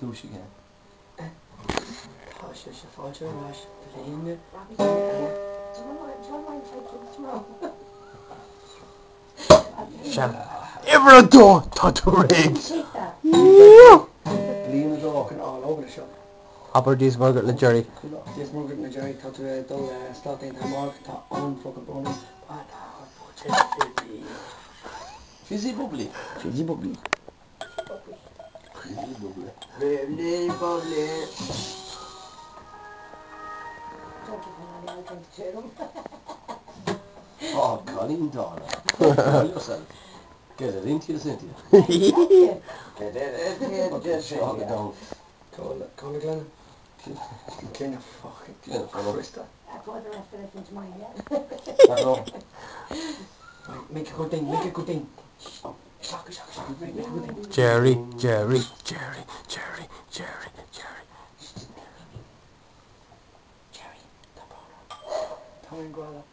Douche again. Hush, hush, fall to a rush. Playing it. Shall ever do Taturig. Liam is walking all over the shop. Upper D's Margaret le Jerry. This Margaret and Jerry Tatu do starting time mark to on fucking bonus. Fizzy bubbly. Fizzy bubbly. Fizzy bubbly. Really bubbly. Oh, Colleen Donna. Yourself. Get it into you, Cynthia. Get it, Just shove it down. Call it Glenn. Clean a fucking crystal. That's what the rest of it into mine, yeah. That's all. Right, make a good thing, make a good thing. Shock, right, make a good thing. Jerry, Jerry, Jerry, Jerry, Jerry, Jerry. Jerry, the powder. Time and guala.